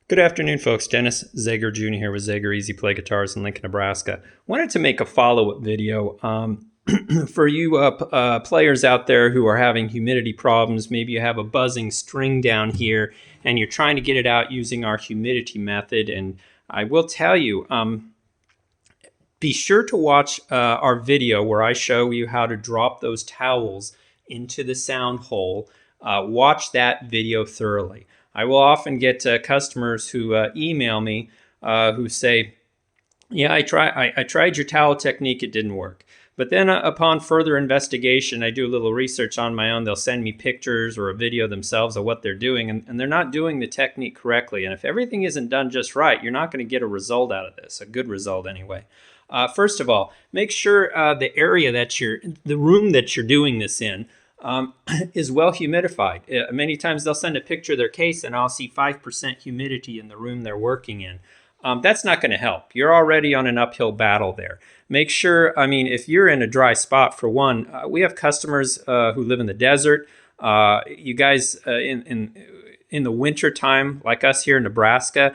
Good afternoon, folks. Dennis Zager Jr. here with Zager EZ-Play Guitars in Lincoln, Nebraska. Wanted to make a follow-up video for you players out there who are having humidity problems. Maybe you have a buzzing string down here and you're trying to get it out using our humidity method. And I will tell you, be sure to watch our video where I show you how to drop those towels into the sound hole. Watch that video thoroughly. I will often get customers who email me who say, yeah, I tried your towel technique, it didn't work. But then upon further investigation, I do a little research on my own. They'll send me pictures or a video themselves of what they're doing, and they're not doing the technique correctly. And if everything isn't done just right, you're not going to get a result out of this, a good result anyway. First of all, make sure the area the room that you're doing this in is well humidified. Many times they'll send a picture of their case and I'll see 5% humidity in the room they're working in. That's not going to help. You're already on an uphill battle there. Make sure, if you're in a dry spot, for one, we have customers who live in the desert. You guys in the winter time, like us here in Nebraska,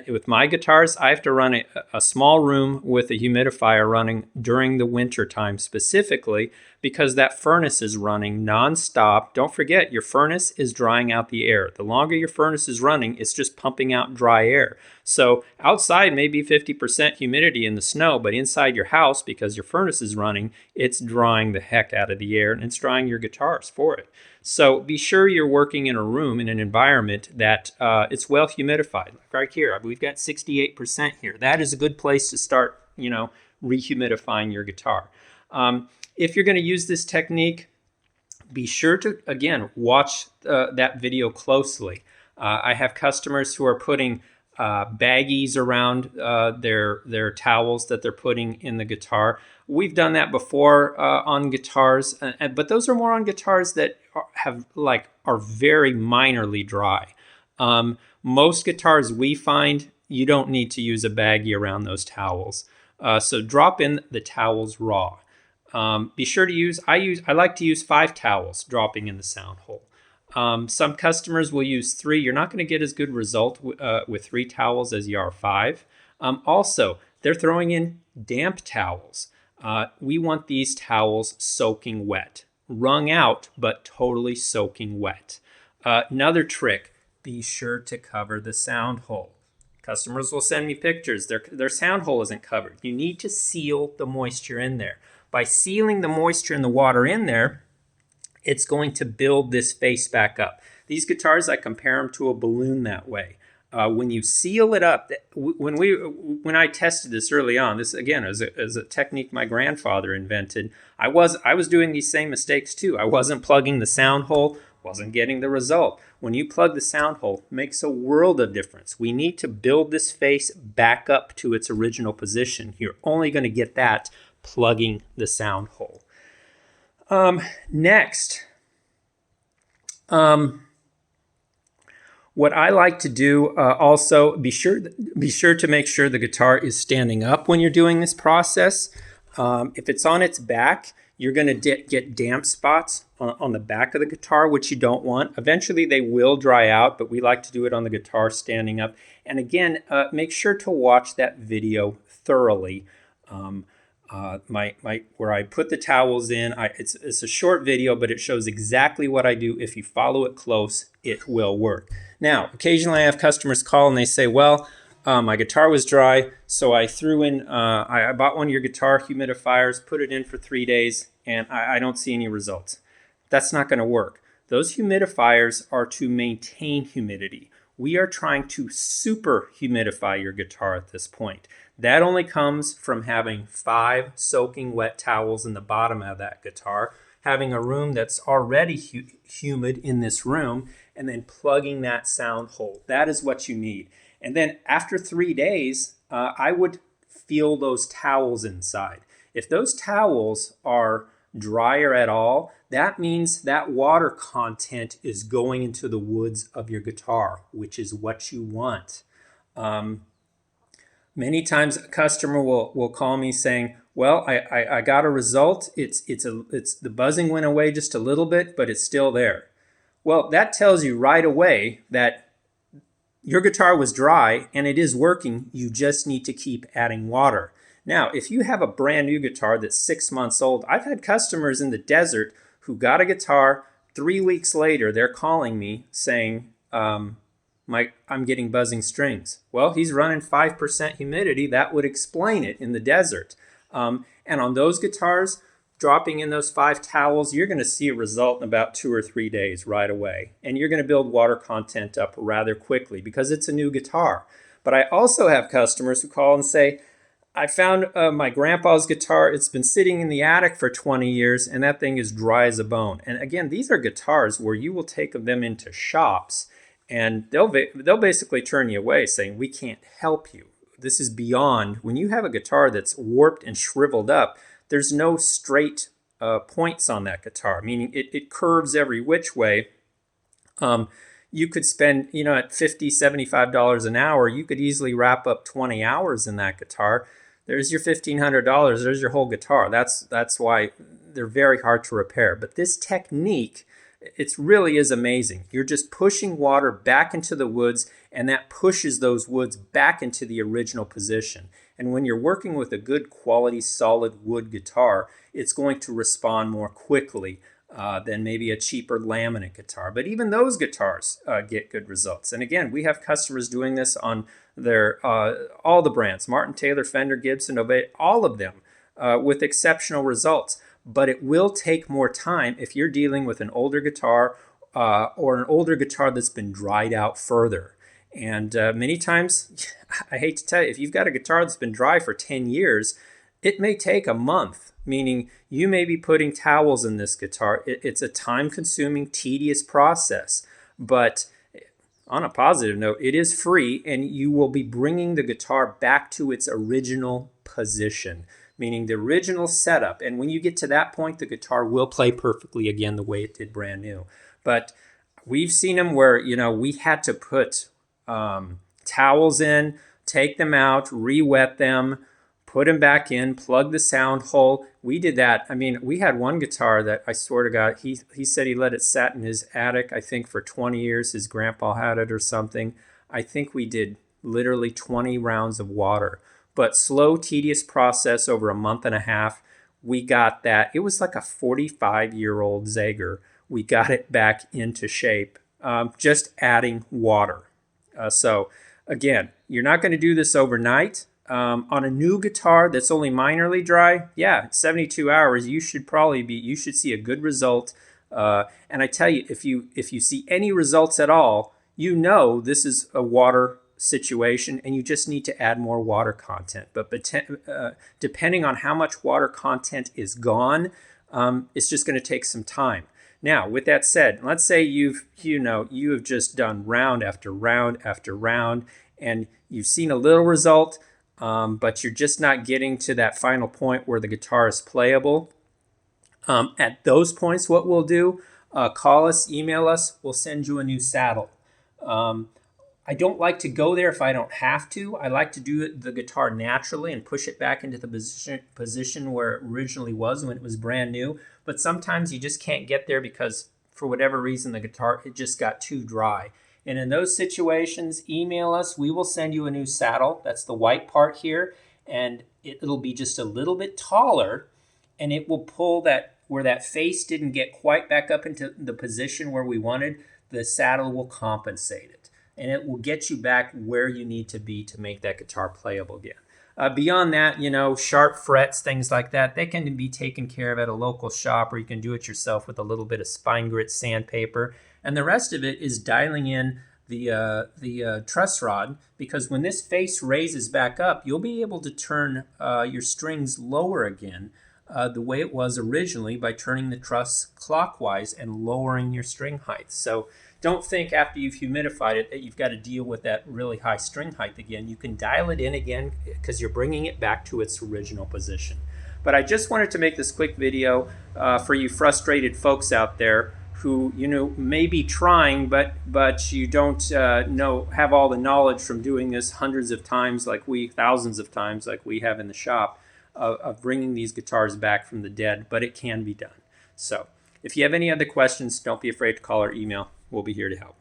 with my guitars, I have to run a small room with a humidifier running during the winter time specifically because that furnace is running nonstop. Don't forget, your furnace is drying out the air. The longer your furnace is running, it's just pumping out dry air. So outside may be 50% humidity in the snow, but inside your house, because your furnace is running, it's drying the heck out of the air and it's drying your guitars for it. So be sure you're working in a room, in an environment that it's well humidified. Like right here, we've got 68% here. That is a good place to start, rehumidifying your guitar. If you're going to use this technique, be sure to, again, watch that video closely. I have customers who are putting baggies around their towels that they're putting in the guitar. We've done that before on guitars, but those are more on guitars that are very minorly dry. Most guitars we find you don't need to use a baggie around those towels. So drop in the towels raw. Be sure to use, I like to use 5 towels dropping in the sound hole. Some customers will use 3. You're not going to get as good result with 3 towels as you are 5. Also, they're throwing in damp towels. We want these towels soaking wet. Wrung out, but totally soaking wet. Another trick, be sure to cover the sound hole. Customers will send me pictures. Their sound hole isn't covered. You need to seal the moisture in there. By sealing the moisture and the water in there, it's going to build this face back up. These guitars, I compare them to a balloon that way. When you seal it up, when I tested this early on, this again is a technique my grandfather invented. I was doing these same mistakes too. I wasn't plugging the sound hole, wasn't getting the result. When you plug the sound hole, it makes a world of difference. We need to build this face back up to its original position. You're only going to get that plugging the sound hole. Next, what I like to do also, be sure to make sure the guitar is standing up when you're doing this process. If it's on its back, you're going to get damp spots on the back of the guitar, which you don't want. Eventually they will dry out, but we like to do it on the guitar standing up. And again, make sure to watch that video thoroughly. Where I put the towels in, it's a short video, but it shows exactly what I do. If you follow it close, it will work. Now, occasionally I have customers call and they say, well, my guitar was dry, so I threw in, I bought one of your guitar humidifiers, put it in for 3 days, and I don't see any results. That's not going to work. Those humidifiers are to maintain humidity. We are trying to super humidify your guitar at this point. That only comes from having 5 soaking wet towels in the bottom of that guitar, having a room that's already humid in this room, and then plugging that sound hole. That is what you need. And then after 3 days, I would feel those towels inside. If those towels are drier at all, that means that water content is going into the woods of your guitar, which is what you want. Many times a customer will call me saying, well, I got a result. It's the buzzing went away just a little bit, but it's still there. Well, that tells you right away that your guitar was dry and it is working. You just need to keep adding water. Now, if you have a brand new guitar that's 6 months old, I've had customers in the desert who got a guitar. 3 weeks later, they're calling me saying, I'm getting buzzing strings. Well, he's running 5% humidity. That would explain it in the desert. And on those guitars, dropping in those 5 towels, you're going to see a result in about 2 or 3 days right away. And you're going to build water content up rather quickly because it's a new guitar. But I also have customers who call and say, I found my grandpa's guitar. It's been sitting in the attic for 20 years and that thing is dry as a bone. And again, these are guitars where you will take them into shops and they'll basically turn you away saying, we can't help you. This is beyond. When you have a guitar that's warped and shriveled up, there's no straight points on that guitar, meaning it curves every which way. You could spend, at $50, $75 an hour, you could easily wrap up 20 hours in that guitar. There's your $1,500. There's your whole guitar. That's why they're very hard to repair. But this technique, it really is amazing. You're just pushing water back into the woods, and that pushes those woods back into the original position. And when you're working with a good quality solid wood guitar, it's going to respond more quickly than maybe a cheaper laminate guitar. But even those guitars get good results. And again, we have customers doing this on their all the brands, Martin, Taylor, Fender, Gibson, Obey, all of them with exceptional results. But it will take more time if you're dealing with an older guitar or an older guitar that's been dried out further. And many times, I hate to tell you, if you've got a guitar that's been dry for 10 years, it may take a month, meaning you may be putting towels in this guitar. It's a time-consuming, tedious process. But on a positive note, it is free, and you will be bringing the guitar back to its original position, meaning the original setup. And when you get to that point, the guitar will play perfectly again the way it did brand new. But we've seen them where, we had to put towels in, take them out, re-wet them, put them back in, plug the sound hole. We did that. I mean, we had one guitar that I swear to God, he said he let it sat in his attic, I think for 20 years. His grandpa had it or something. I think we did literally 20 rounds of water. But slow, tedious process over a month and a half. We got that. It was like a 45-year-old Zager. We got it back into shape, just adding water. So again, you're not going to do this overnight. On a new guitar that's only minorly dry, 72 hours, you should see a good result. And I tell you, if you see any results at all, this is a water situation and you just need to add more water content. But depending on how much water content is gone, it's just going to take some time. Now, with that said, let's say you have just done round after round after round and you've seen a little result, but you're just not getting to that final point where the guitar is playable. At those points, what we'll do, call us, email us, we'll send you a new saddle. I don't like to go there if I don't have to. I like to do the guitar naturally and push it back into the position where it originally was when it was brand new. But sometimes you just can't get there because for whatever reason, the guitar, it just got too dry. And in those situations, email us. We will send you a new saddle. That's the white part here. And it'll be just a little bit taller. And it will pull that where that face didn't get quite back up into the position where we wanted. The saddle will compensate it. And it will get you back where you need to be to make that guitar playable again. Beyond that, sharp frets, things like that, they can be taken care of at a local shop, or you can do it yourself with a little bit of spine grit sandpaper. And the rest of it is dialing in the truss rod, because when this face raises back up, you'll be able to turn your strings lower again the way it was originally by turning the truss clockwise and lowering your string height. So don't think after you've humidified it that you've got to deal with that really high string height again. You can dial it in again because you're bringing it back to its original position. But I just wanted to make this quick video for you frustrated folks out there who may be trying, but you don't have all the knowledge from doing this hundreds of times thousands of times like we have in the shop of bringing these guitars back from the dead. But it can be done. So if you have any other questions, don't be afraid to call or email. We'll be here to help.